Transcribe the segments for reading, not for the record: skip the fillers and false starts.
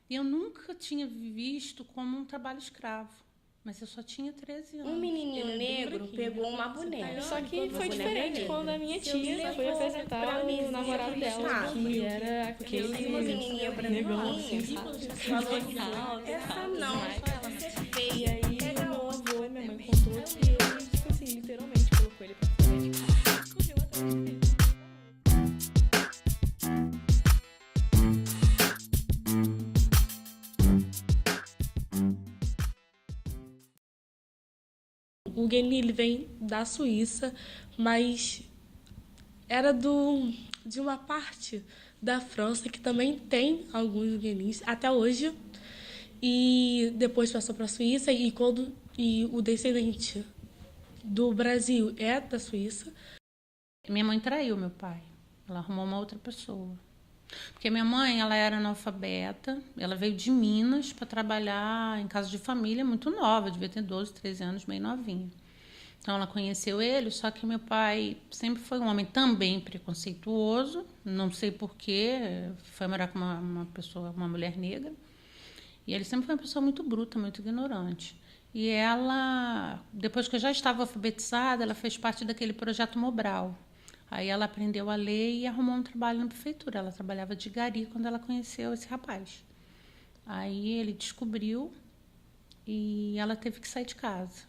E eu nunca tinha visto como um trabalho escravo. Mas eu só tinha 13 anos. Um menininho negro pegou uma boneca. Só que foi diferente quando a minha tia foi apresentar o namorado dela, que era aquele Uma menininha negão assim, branquinha, sabe? falou Bem alto e essa tal, não, mas- você é E feia. aí meu avô e minha mãe contou que ele, tipo assim, literalmente colocou ele pra fora de casa e correu atrás dele. O Gueni, ele vem da Suíça, mas era de uma parte da França que também tem alguns Guenis até hoje. E depois passou para a Suíça e o descendente do Brasil é da Suíça. Minha mãe traiu meu pai. Ela arrumou uma outra pessoa. Porque minha mãe, ela era analfabeta, ela veio de Minas para trabalhar em casa de família muito nova, devia ter 12, 13 anos, meio novinha. Então ela conheceu ele, só que meu pai sempre foi um homem também preconceituoso, não sei porquê, foi morar com uma pessoa, uma mulher negra. E ele sempre foi uma pessoa muito bruta, muito ignorante. E ela, depois que eu já estava alfabetizada, ela fez parte daquele projeto Mobral. Aí ela aprendeu a ler e arrumou um trabalho na prefeitura. Ela trabalhava de gari quando ela conheceu esse rapaz. Aí ele descobriu e ela teve que sair de casa.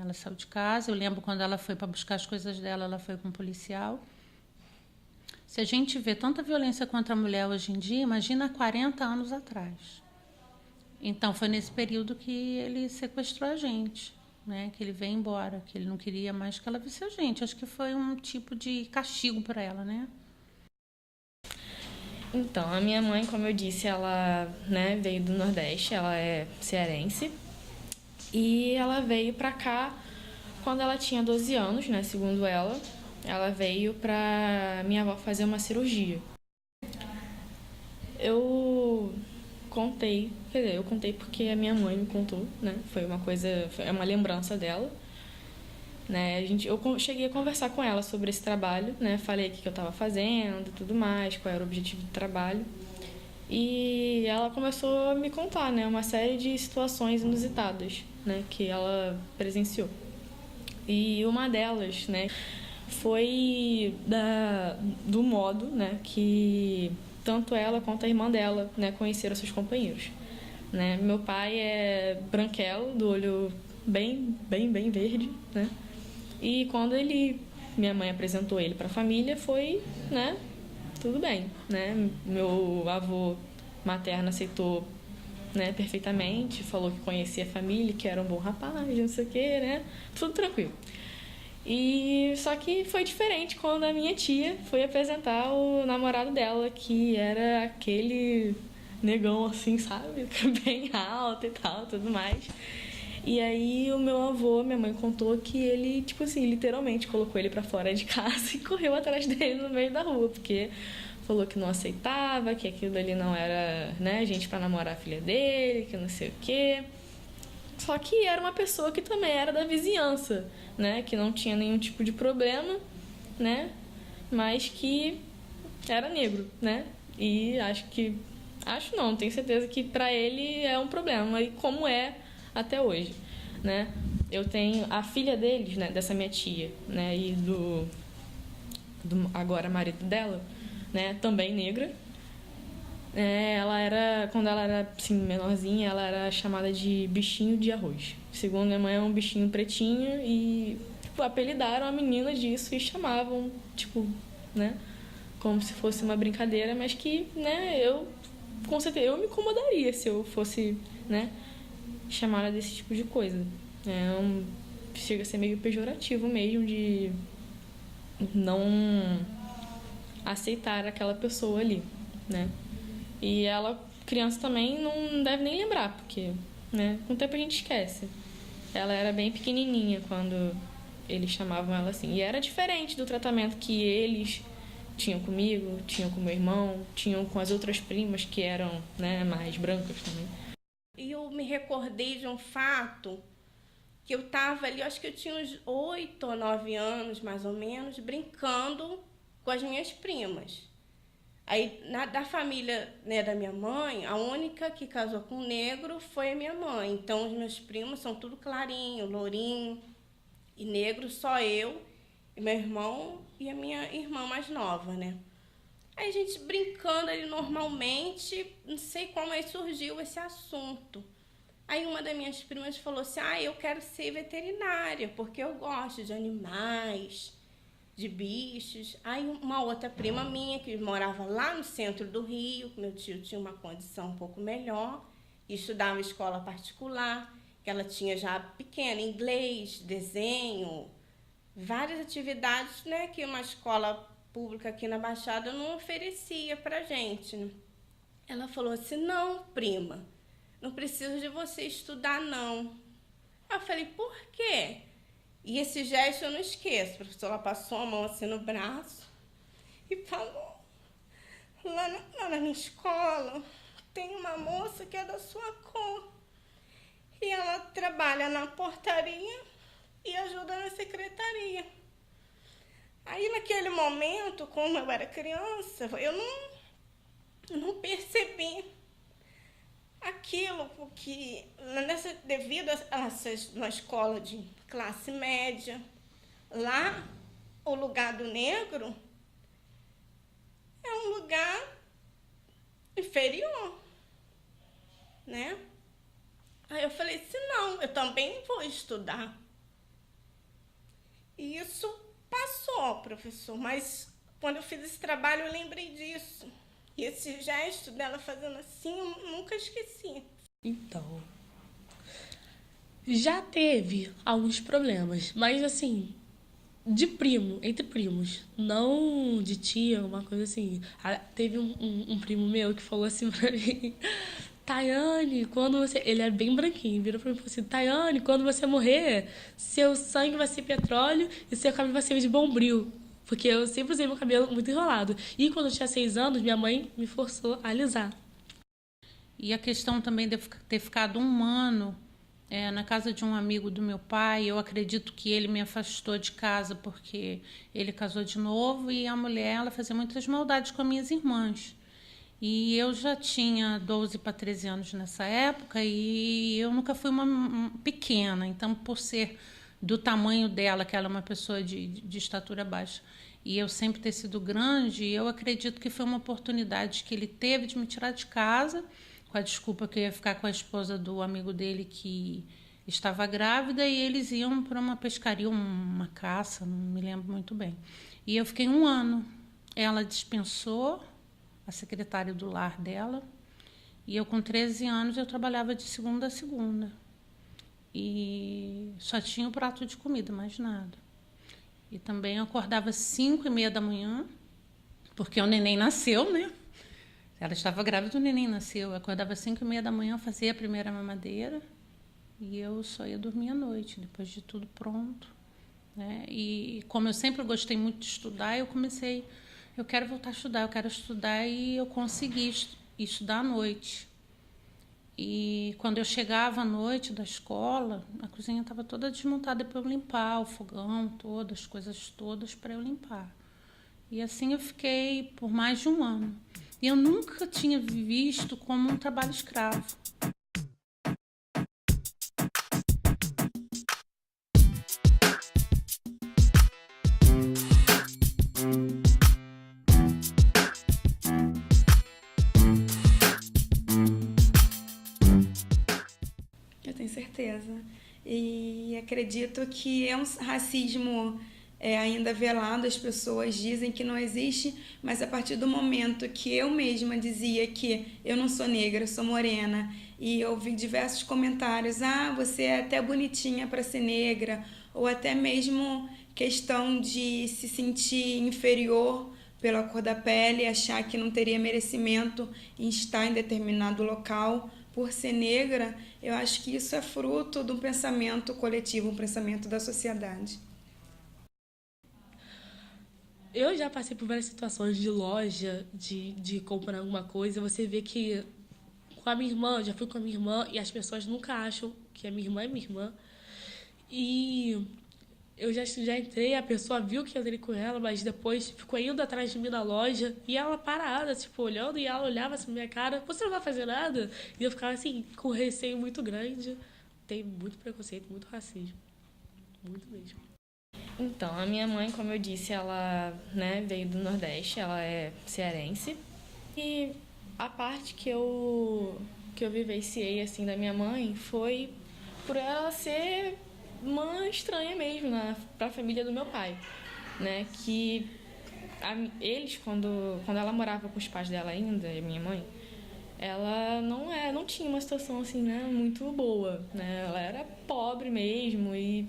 Ela saiu de casa. Eu lembro quando ela foi para buscar as coisas dela, ela foi com um policial. Se a gente vê tanta violência contra a mulher hoje em dia, imagina há 40 anos atrás. Então foi nesse período que ele sequestrou a gente, né? Que ele veio embora, que ele não queria mais que ela visse a gente. Acho que foi um tipo de castigo para ela, né? Então, a minha mãe, como eu disse, ela, né, veio do Nordeste, ela é cearense. E ela veio pra cá quando ela tinha 12 anos, né, segundo ela. Ela veio pra minha avó fazer uma cirurgia. Eu eu contei porque a minha mãe me contou, né? É uma lembrança dela, né? Eu cheguei a conversar com ela sobre esse trabalho, né? Falei o que eu estava fazendo, tudo mais, qual era o objetivo do trabalho. E ela começou a me contar, né, uma série de situações inusitadas, né, que ela presenciou. E uma delas, né, foi do modo, né, que tanto ela quanto a irmã dela, né, conheceram seus companheiros. Né? Meu pai é branquelo, do olho bem verde, né? E quando minha mãe apresentou ele para a família, foi, né, tudo bem, né? Meu avô materno aceitou, né, perfeitamente, falou que conhecia a família, que era um bom rapaz, não sei o quê, né? Tudo tranquilo. E só que foi diferente quando a minha tia foi apresentar o namorado dela, que era aquele negão assim, sabe? Bem alto e tal, tudo mais. E aí o meu avô, minha mãe contou que ele, tipo assim, literalmente colocou ele pra fora de casa e correu atrás dele no meio da rua, porque falou que não aceitava, que aquilo ali não era, né, gente pra namorar a filha dele, que não sei o quê. Só que era uma pessoa que também era da vizinhança, né, que não tinha nenhum tipo de problema, né, mas que era negro, né, e acho não, tenho certeza que pra ele é um problema, e como é até hoje, né. Eu tenho a filha deles, né, dessa minha tia, né, e do agora marido dela, né, também negra. Quando ela era assim, menorzinha, ela era chamada de bichinho de arroz. Segundo minha mãe, é um bichinho pretinho e, tipo, apelidaram a menina disso e chamavam, tipo, né, como se fosse uma brincadeira, mas que, né, com certeza, eu me incomodaria se eu fosse, né, chamada desse tipo de coisa. Chega a ser meio pejorativo mesmo de não aceitar aquela pessoa ali, né. E ela, criança também, não deve nem lembrar, porque, né, com o tempo a gente esquece. Ela era bem pequenininha quando eles chamavam ela assim. E era diferente do tratamento que eles tinham comigo, tinham com meu irmão, tinham com as outras primas que eram, né, mais brancas também. E eu me recordei de um fato que eu estava ali, acho que eu tinha uns 8 ou 9 anos, mais ou menos, brincando com as minhas primas. Aí, da família, né, da minha mãe, a única que casou com um negro foi a minha mãe. Então, os meus primos são tudo clarinho, lourinho e negro, só eu e meu irmão e a minha irmã mais nova, né? Aí a gente brincando ali normalmente, não sei como aí surgiu esse assunto. Aí uma das minhas primas falou assim, eu quero ser veterinária, porque eu gosto de animais, de bichos. Aí uma outra prima minha, que morava lá no centro do Rio, meu tio tinha uma condição um pouco melhor, e estudava em escola particular, que ela tinha já pequena, inglês, desenho, várias atividades, né, que uma escola pública aqui na Baixada não oferecia pra gente, né? Ela falou assim, não, prima, não preciso de você estudar, não. Eu falei, por quê? E esse gesto eu não esqueço. A professora passou a mão assim no braço e falou, lá na minha escola tem uma moça que é da sua cor. E ela trabalha na portaria e ajuda na secretaria. Aí, naquele momento, como eu era criança, eu não percebi aquilo, porque devido a ser uma escola de classe média, lá o lugar do negro é um lugar inferior, né? Aí eu falei assim, não, eu também vou estudar. E isso passou, professor, mas quando eu fiz esse trabalho eu lembrei disso. E esse gesto dela fazendo assim, eu nunca esqueci. Então, já teve alguns problemas, mas assim, entre primos, não de tia, uma coisa assim. Teve um primo meu que falou assim pra mim, Tayane, quando você... Ele era bem branquinho, virou pra mim e falou assim, Tayane, quando você morrer, seu sangue vai ser petróleo e seu cabelo vai ser de bombril. Porque eu sempre usei meu cabelo muito enrolado. E quando eu tinha 6 anos, minha mãe me forçou a alisar. E a questão também de ter ficado um ano na casa de um amigo do meu pai, eu acredito que ele me afastou de casa porque ele casou de novo e a mulher ela fazia muitas maldades com as minhas irmãs. E eu já tinha 12 para 13 anos nessa época e eu nunca fui uma pequena. Então, por ser do tamanho dela, que ela é uma pessoa de estatura baixa, e eu sempre ter sido grande, eu acredito que foi uma oportunidade que ele teve de me tirar de casa, com a desculpa que eu ia ficar com a esposa do amigo dele que estava grávida, e eles iam para uma pescaria, uma caça, não me lembro muito bem. E eu fiquei 1 ano. Ela dispensou a secretária do lar dela, e eu com 13 anos eu trabalhava de segunda a segunda. E só tinha o prato de comida, mais nada. E também eu acordava às 5h30 da manhã, porque o neném nasceu, né? Ela estava grávida, o neném nasceu. Eu acordava às 5h30 da manhã, fazia a primeira mamadeira e eu só ia dormir à noite, depois de tudo pronto, né? E como eu sempre gostei muito de estudar, eu quero voltar a estudar, eu quero estudar, e eu consegui estudar à noite. E quando eu chegava à noite da escola, a cozinha estava toda desmontada para eu limpar, o fogão todo, as coisas todas para eu limpar. E assim eu fiquei por mais de 1 ano. E eu nunca tinha visto como um trabalho escravo. Eu tenho certeza. E acredito que é um racismo ainda velado, as pessoas dizem que não existe, mas a partir do momento que eu mesma dizia que eu não sou negra, eu sou morena, e eu ouvi diversos comentários, você é até bonitinha para ser negra, ou até mesmo questão de se sentir inferior pela cor da pele, achar que não teria merecimento em estar em determinado local por ser negra, eu acho que isso é fruto de um pensamento coletivo, um pensamento da sociedade. Eu já passei por várias situações de loja, de comprar alguma coisa. Você vê que com a minha irmã, já fui com a minha irmã, e as pessoas nunca acham que a minha irmã é minha irmã. E Eu já entrei, a pessoa viu que eu entrei com ela, mas depois ficou indo atrás de mim na loja e ela parada, tipo, olhando, e ela olhava assim na minha cara, você não vai fazer nada? E eu ficava assim, com receio muito grande. Tem muito preconceito, muito racismo. Muito mesmo. Então, a minha mãe, como eu disse, ela, né, veio do Nordeste, ela é cearense. E a parte que eu vivenciei, assim, da minha mãe foi por ela ser uma estranha mesmo para a família do meu pai, né? Que eles, quando ela morava com os pais dela ainda, a minha mãe, ela não tinha uma situação assim, né, muito boa, né? Ela era pobre mesmo e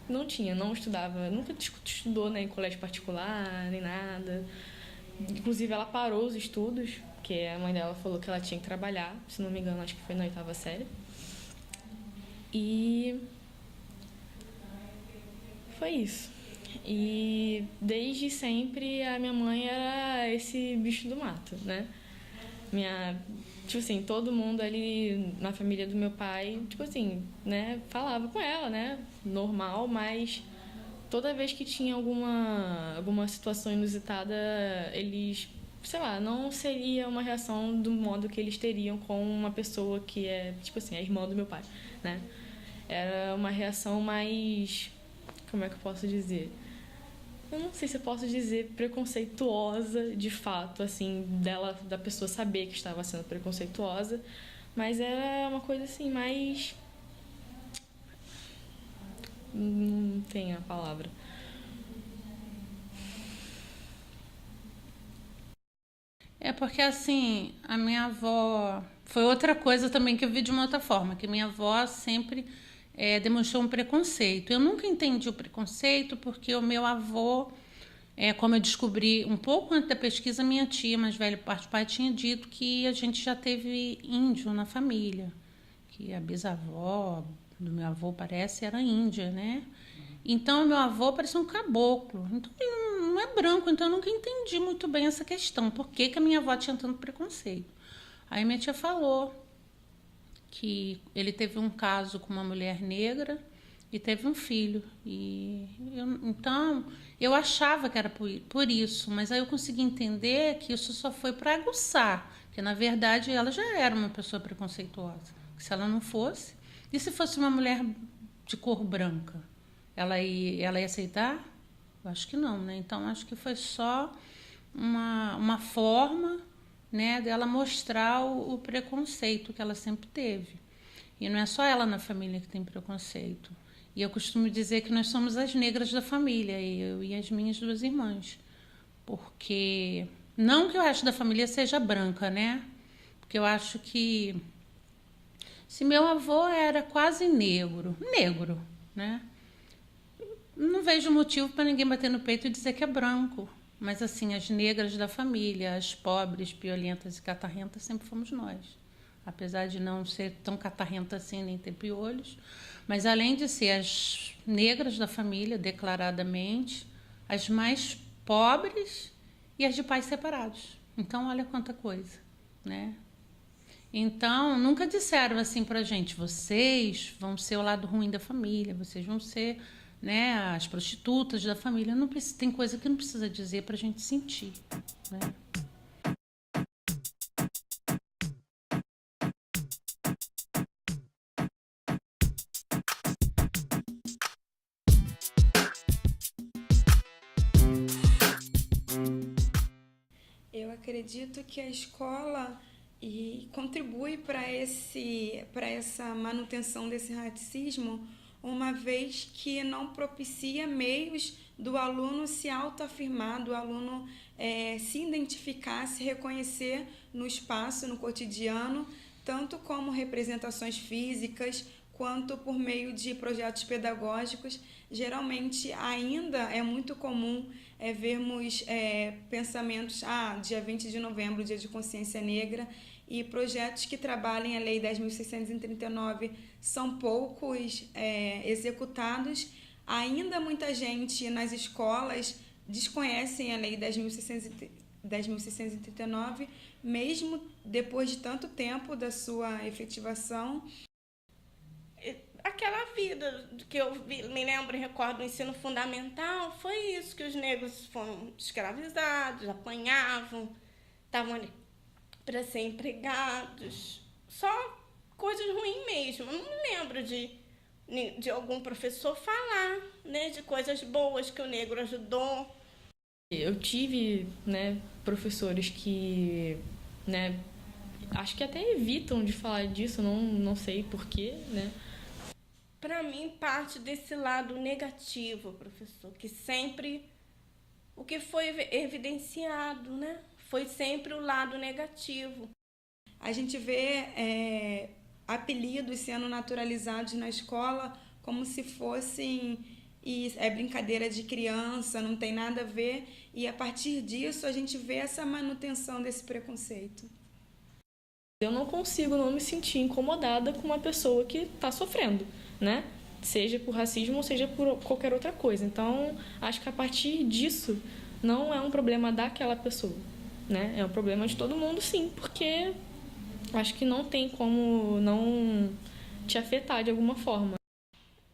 não estudava, nunca estudou, né, em colégio particular, nem nada. Inclusive, ela parou os estudos, porque a mãe dela falou que ela tinha que trabalhar, se não me engano, acho que foi na 8ª série. E foi isso. E desde sempre a minha mãe era esse bicho do mato, né? Tipo assim, todo mundo ali na família do meu pai, tipo assim, né, falava com ela, né? Normal, mas toda vez que tinha alguma situação inusitada, eles, sei lá, não seria uma reação do modo que eles teriam com uma pessoa que é, tipo assim, a irmã do meu pai, né? Era uma reação mais, como é que eu posso dizer? Eu não sei se eu posso dizer preconceituosa, de fato, assim, da pessoa saber que estava sendo preconceituosa, mas era uma coisa assim, mais... Não tem a palavra. É porque assim, a minha avó. Foi outra coisa também que eu vi de uma outra forma, que minha avó sempre demonstrou um preconceito. Eu nunca entendi o preconceito porque o meu avô, como eu descobri um pouco antes da pesquisa, minha tia mais velha, parte do pai, tinha dito que a gente já teve índio na família, que a bisavó do meu avô parece era índia, né? Então, meu avô parecia um caboclo. Então, ele não é branco, então eu nunca entendi muito bem essa questão. Por que a minha avó tinha tanto preconceito? Aí minha tia falou que ele teve um caso com uma mulher negra e teve um filho. Então, eu achava que era por isso, mas aí eu consegui entender que isso só foi para aguçar, que na verdade ela já era uma pessoa preconceituosa. Que se ela não fosse, e se fosse uma mulher de cor branca? Ela ia aceitar? Eu acho que não, né? Então, acho que foi só uma forma, né, dela mostrar o preconceito que ela sempre teve. E não é só ela na família que tem preconceito. E eu costumo dizer que nós somos as negras da família, eu e as minhas 2 irmãs. Porque, não que o resto da família seja branca, né? Porque eu acho que se meu avô era quase negro, né? Não vejo motivo para ninguém bater no peito e dizer que é branco. Mas, assim, as negras da família, as pobres, piolentas e catarrentas, sempre fomos nós. Apesar de não ser tão catarrenta assim, nem ter piolhos. Mas, além de ser as negras da família, declaradamente, as mais pobres e as de pais separados. Então, olha quanta coisa, né? Então, nunca disseram assim pra gente, vocês vão ser o lado ruim da família, vocês vão ser, né, as prostitutas da família. Não precisa, tem coisa que não precisa dizer pra gente sentir, né? Eu acredito que a escola contribui para essa manutenção desse racismo, uma vez que não propicia meios do aluno se autoafirmar, do aluno se identificar, se reconhecer no espaço, no cotidiano, tanto como representações físicas, quanto por meio de projetos pedagógicos. Geralmente ainda é muito comum vermos pensamentos, dia 20 de novembro, dia de consciência negra, e projetos que trabalhem a Lei 10.639 são poucos executados. Ainda muita gente nas escolas desconhecem a Lei 10.639, mesmo depois de tanto tempo da sua efetivação. aquela vida que eu me lembro e recordo do ensino fundamental, foi isso, que os negros foram escravizados, apanhavam, estavam ali para ser empregados, só coisas ruins mesmo. Eu não me lembro de algum professor falar, né, de coisas boas que o negro ajudou. Eu tive, né, professores que, né, acho que até evitam de falar disso, não sei porquê, né? Para mim, parte desse lado negativo, professor, que sempre o que foi evidenciado, né? Foi sempre o lado negativo. A gente vê apelidos sendo naturalizados na escola como se fossem brincadeira de criança, não tem nada a ver, e a partir disso a gente vê essa manutenção desse preconceito. Eu não consigo não me sentir incomodada com uma pessoa que está sofrendo, né? Seja por racismo ou seja por qualquer outra coisa. Então, acho que a partir disso não é um problema daquela pessoa, né? É um problema de todo mundo, sim, porque acho que não tem como não te afetar de alguma forma.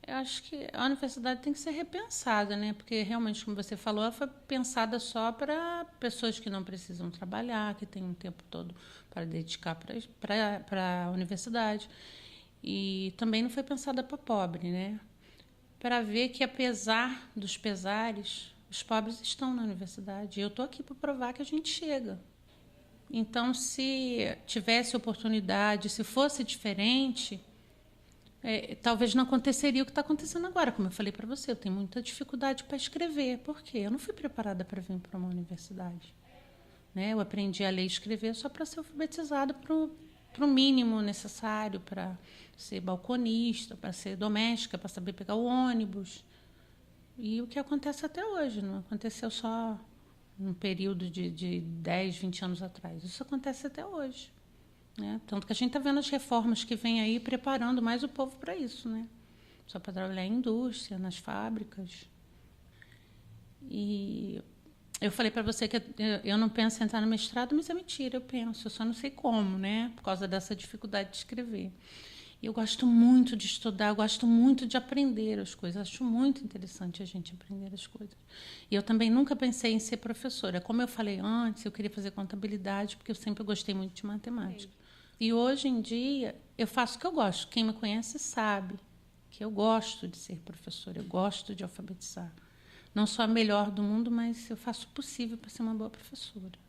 Eu acho que a universidade tem que ser repensada, né? Porque realmente, como você falou, ela foi pensada só para pessoas que não precisam trabalhar, que têm um tempo todo para dedicar para a universidade. E também não foi pensada para pobre, né? Para ver que, apesar dos pesares, os pobres estão na universidade. E eu estou aqui para provar que a gente chega. Então, se tivesse oportunidade, se fosse diferente, talvez não aconteceria o que está acontecendo agora. Como eu falei para você, eu tenho muita dificuldade para escrever. Por quê? Eu não fui preparada para vir para uma universidade. Né? Eu aprendi a ler e escrever só para ser alfabetizada para o mínimo necessário, para ser balconista, para ser doméstica, para saber pegar o ônibus. E o que acontece até hoje, não aconteceu só num período de 10, 20 anos atrás. Isso acontece até hoje. Né? Tanto que a gente está vendo as reformas que vêm aí preparando mais o povo para isso. Né? Só para trabalhar em indústria, nas fábricas. E eu falei para você que eu não penso em entrar no mestrado, mas é mentira, eu penso. Eu só não sei como, né? Por causa dessa dificuldade de escrever. E eu gosto muito de estudar, eu gosto muito de aprender as coisas. Acho muito interessante a gente aprender as coisas. E eu também nunca pensei em ser professora. Como eu falei antes, eu queria fazer contabilidade, porque eu sempre gostei muito de matemática. E hoje em dia, eu faço o que eu gosto. Quem me conhece sabe que eu gosto de ser professora, eu gosto de alfabetizar. Não sou a melhor do mundo, mas eu faço o possível para ser uma boa professora.